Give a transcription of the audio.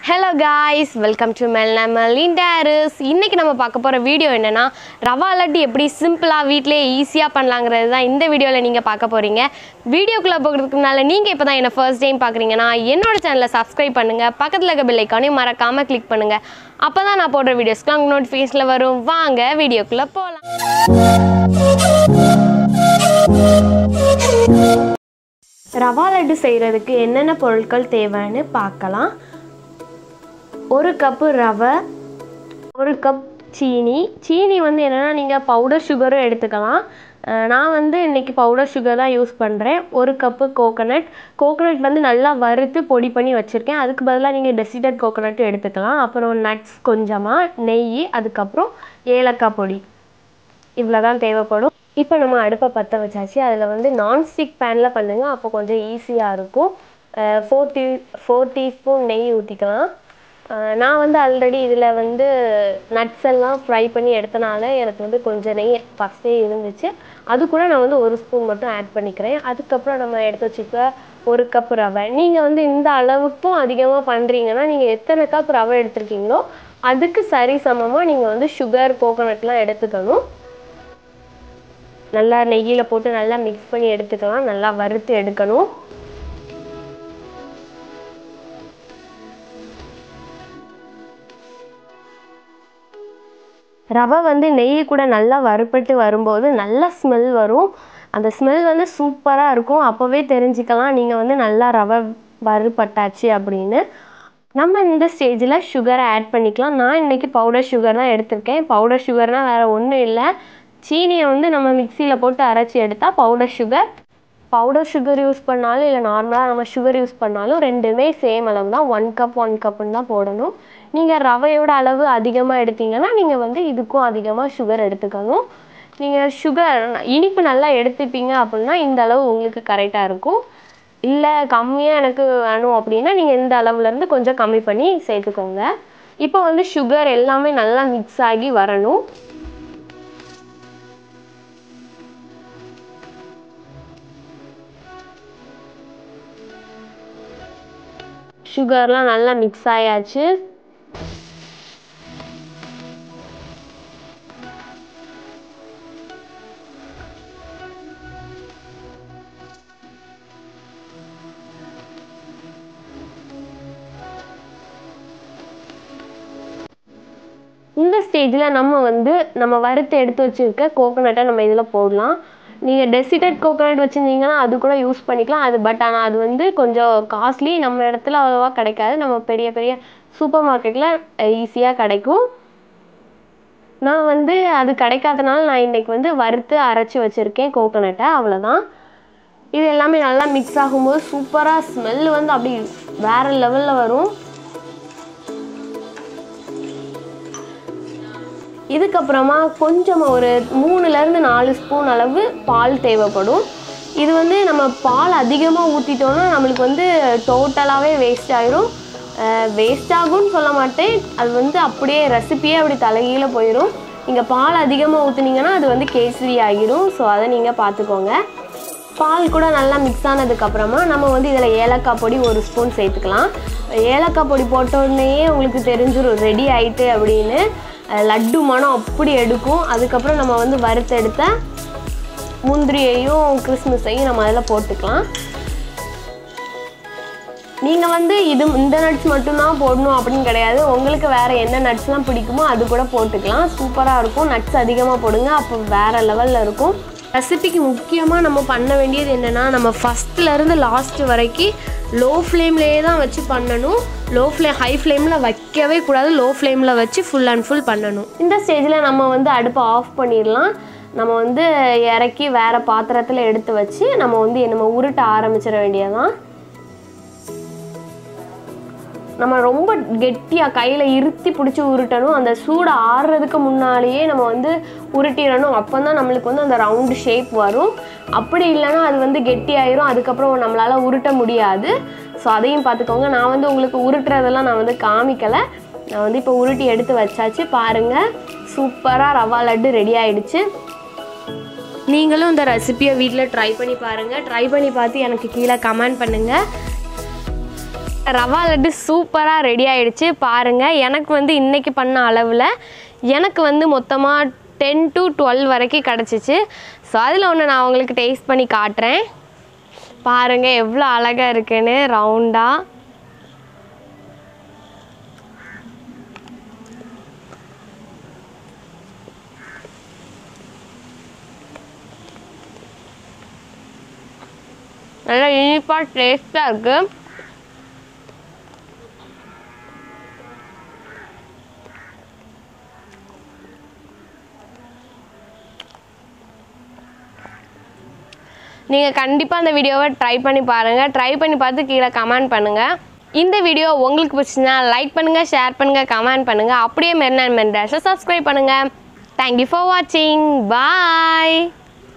Hello guys, welcome to Melnamal Indaris. இன்னைக்கு நம்ம பார்க்க போற வீடியோ என்னன்னா ரவா லட்டு எப்படி சிம்பிளா வீட்லயே ஈஸியா பண்ணலாம்ங்கறது தான் இந்த வீடியோல நீங்க பார்க்க போறீங்க. வீடியோக்குள்ள போறதுக்கு முன்னால நீங்க இப்பதான் என்ன ஃபர்ஸ்ட் டைம் பார்க்கறீங்கனா என்னோட சேனலை Subscribe பண்ணுங்க. பக்கத்துல இருக்க பெல் ஐகானையும் மறக்காம கிளிக் பண்ணுங்க. அப்பதான் நான் போடுற வீடியோஸ்க்கு உங்களுக்கு நோட்டிஃபிகேஷன்ல வரும். வாங்க வீடியோக்குள்ள போலாம். ரவா லட்டு செய்யறதுக்கு என்னென்ன பொருட்கள் தேவைன்னு பார்க்கலாம். 1 கப் ரவை, 1 கப் சீனி வந்து என்னென்னா நீங்கள் பவுடர் சுகரும் எடுத்துக்கலாம். நான் வந்து இன்றைக்கி பவுடர் சுகர் தான் யூஸ் பண்ணுறேன். 1 கப்பு கோகோனட் வந்து நல்லா வறுத்து பொடி பண்ணி வச்சுருக்கேன். அதுக்கு பதிலாக நீங்கள் டெசிடட் கோகோனட்டும் எடுத்துக்கலாம். அப்புறம் நட்ஸ் கொஞ்சமாக, நெய், அதுக்கப்புறம் ஏலக்காய் பொடி, இவ்வளோ தான் தேவைப்படும். இப்போ நம்ம அடுப்பை பற்ற வச்சாச்சு. அதில் வந்து நான்ஸ்டிக் பேனில் பண்ணுங்கள், அப்போ கொஞ்சம் ஈஸியாக இருக்கும். 4 டீஸ்பூன் நெய் ஊற்றிக்கலாம். நான் வந்து ஆல்ரெடி இதில் வந்து நட்ஸ் எல்லாம் ஃப்ரை பண்ணி எடுத்தனால எனக்கு வந்து கொஞ்சம் நெய் ஃபஸ்ட்டே இருந்துச்சு. அது கூட நான் வந்து 1 ஸ்பூன் மட்டும் ஆட் பண்ணிக்கிறேன். அதுக்கப்புறம் நம்ம எடுத்து வச்சுக்க 1 கப் ரவை. நீங்கள் வந்து இந்த அளவுக்கும் அதிகமாக பண்ணுறீங்கன்னா நீங்கள் எத்தனை கப் ரவை எடுத்துருக்கீங்களோ அதுக்கு சரி சமமாக நீங்கள் வந்து சுகர், கோகோனட்லாம் எடுத்துக்கணும். நல்லா நெய்யில் போட்டு நல்லா மிக்ஸ் பண்ணி எடுத்துக்கலாம். நல்லா வறுத்து எடுக்கணும். ரவை வந்து நெய் கூட நல்லா வறுப்பட்டு வரும்போது நல்ல ஸ்மெல் வரும். அந்த ஸ்மெல் வந்து சூப்பராக இருக்கும். அப்போவே தெரிஞ்சுக்கலாம் நீங்கள் வந்து நல்லா ரவை வறுப்பட்டாச்சு அப்படின்னு. நம்ம இந்த ஸ்டேஜில் சுகரை ஆட் பண்ணிக்கலாம். நான் இன்றைக்கி பவுடர் சுகர் தான் எடுத்திருக்கேன். பவுடர் சுகர்னால் வேறு ஒன்றும் இல்லை, சீனியை வந்து நம்ம மிக்சியில் போட்டு அரைச்சி எடுத்தால் பவுடர் சுகர் யூஸ் பண்ணாலும் இல்லை நார்மலாக நம்ம சுகர் யூஸ் பண்ணாலும் ரெண்டுமே சேம் அளவு தான். 1 கப்புன்னு தான் போடணும். நீங்கள் ரவையோட அளவு அதிகமாக எடுத்தீங்கன்னா நீங்கள் வந்து இதுக்கும் அதிகமாக சுகர் எடுத்துக்கணும். நீங்கள் சுகர் இனிப்பு நல்லா எடுத்துப்பீங்க அப்படின்னா இந்த அளவு உங்களுக்கு கரெக்டாக இருக்கும். இல்லை கம்மியாக எனக்கு வேணும் அப்படின்னா நீங்கள் இந்த அளவுலேருந்து கொஞ்சம் கம்மி பண்ணி சேர்த்துக்கோங்க. இப்போ வந்து சுகர் எல்லாமே நல்லா மிக்ஸ் ஆகி வரணும். சுகர்லாம் நல்லா மிக்ஸ் ஆயாச்சு. இந்த ஸ்டேஜில் நம்ம வறுத்து எடுத்து வச்சுருக்க கோகோனட்டை நம்ம இதில் போடலாம். நீங்கள் டெசிடட் கோகோனட் வச்சுருந்தீங்கன்னா அது கூட யூஸ் பண்ணிக்கலாம். ஆனால் அது வந்து கொஞ்சம் காஸ்ட்லி. நம்ம இடத்துல அவ்வளோவா கிடைக்காது. நம்ம பெரிய சூப்பர் மார்க்கெட்டில் ஈஸியாக கிடைக்கும். நான் வந்து அது கிடைக்காதனால நான் இன்றைக்கி வந்து வறுத்து அரைச்சி வச்சுருக்கேன் கோகோனட்டை, அவ்வளோதான். இது எல்லாமே நல்லா மிக்ஸ் ஆகும்போது சூப்பராக ஸ்மெல் வந்து அப்படி வேறு லெவலில் வரும். இதுக்கப்புறமா கொஞ்சமாக ஒரு 3லேருந்து 4 ஸ்பூன் அளவு பால் தேவைப்படும். இது வந்து நம்ம பால் அதிகமாக ஊற்றிட்டோன்னா நம்மளுக்கு வந்து டோட்டலாகவே வேஸ்ட் ஆகிரும். வேஸ்ட் ஆகும்னு சொல்ல மாட்டேன், அது வந்து அப்படியே ரெசிப்பியே அப்படி தலைகீழ போயிடும். நீங்கள் பால் அதிகமாக ஊற்றுனீங்கன்னா அது வந்து கேசரி ஆகிரும். ஸோ அதை நீங்கள் பார்த்துக்கோங்க. பால் கூட நல்லா மிக்ஸ் ஆனதுக்கப்புறமா நம்ம வந்து இதில் ஏலக்காய் பொடி 1 ஸ்பூன் சேர்த்துக்கலாம். ஏலக்காய் பொடி போட்டோடனே உங்களுக்கு தெரிஞ்சிடும் ரெடி ஆகிட்டு அப்படின்னு. லட்டு மனம் அப்படி எடுக்கும். அதுக்கப்புறம் நம்ம வந்து வறுத்தெடுத்த முந்திரியையும் கிறிஸ்மஸையும் நம்ம அதில் போட்டுக்கலாம். நீங்கள் வந்து இந்த நட்ஸ் மட்டும்தான் போடணும் அப்படின்னு கிடையாது. உங்களுக்கு வேறு என்ன நட்ஸ்லாம் பிடிக்குமோ அது கூட போட்டுக்கலாம். சூப்பராக இருக்கும். நட்ஸ் அதிகமாக போடுங்க, அப்போ வேறு லெவலில் இருக்கும். ரெசிபிக்கு முக்கியமாக நம்ம பண்ண வேண்டியது என்னென்னா நம்ம ஃபஸ்ட்லேருந்து லாஸ்ட்டு வரைக்கும் லோ ஃப்ளேம்லேயே தான் வச்சு பண்ணணும். ஹை ஃப்ளேமில் வைக்கவே கூடாது. லோ ஃப்ளேமில் வச்சு ஃபுல் அண்ட் ஃபுல் பண்ணணும். இந்த ஸ்டேஜில் நம்ம வந்து அடுப்பை ஆஃப் பண்ணிடலாம். நம்ம வந்து இறக்கி வேறு பாத்திரத்தில் எடுத்து வச்சு நம்ம உருட்ட ஆரம்பிச்சிட வேண்டியதான். நம்ம ரொம்ப கெட்டியாக கையில் இருத்தி பிடிச்சி உருட்டணும். அந்த சூடு ஆறுறதுக்கு முன்னாலேயே நம்ம வந்து உருட்டிடணும். அப்போ தான் நம்மளுக்கு வந்து அந்த ரவுண்டு ஷேப் வரும். அப்படி இல்லைன்னா அது வந்து கெட்டி ஆயிரும். அதுக்கப்புறம் நம்மளால் உருட்ட முடியாது. ஸோ அதையும் பார்த்துக்கோங்க. நான் வந்து உங்களுக்கு உருட்டுறதெல்லாம் நான் வந்து காமிக்கலை. நான் வந்து இப்போ உருட்டி எடுத்து வச்சாச்சு. பாருங்கள், சூப்பராக ரவா லட்டு ரெடி ஆகிடுச்சு. நீங்களும் இந்த ரெசிபியை வீட்டில் ட்ரை பண்ணி பாருங்கள். ட்ரை பண்ணி பார்த்து எனக்கு கீழே கமெண்ட் பண்ணுங்கள். ரவா லட்டு சூப்பராக ரெடி ஆகிடுச்சு பாருங்கள். எனக்கு வந்து இன்றைக்கி பண்ண அளவில் எனக்கு வந்து மொத்தமாக 10 to 12 வரைக்கும் கிடச்சிச்சு. ஸோ அதில் ஒன்று நான் உங்களுக்கு டேஸ்ட் பண்ணி காட்டுறேன். பாருங்கள் எவ்வளோ அழகாக இருக்குன்னு ரவுண்டாக. நல்லா இனிப்பாக டேஸ்ட்டாக இருக்குது. நீங்கள் கண்டிப்பாக அந்த வீடியோவை ட்ரை பண்ணி பாருங்கள். ட்ரை பண்ணி பார்த்து கீழே கமெண்ட் பண்ணுங்கள். இந்த வீடியோ உங்களுக்கு பிடிச்சிருந்தா லைக் பண்ணுங்கள், ஷேர் பண்ணுங்கள், கமெண்ட் பண்ணுங்கள். அப்படியே மெரினா மென்டாஸை சப்ஸ்கிரைப் பண்ணுங்கள். தேங்க்யூ ஃபார் வாட்சிங். பாய்.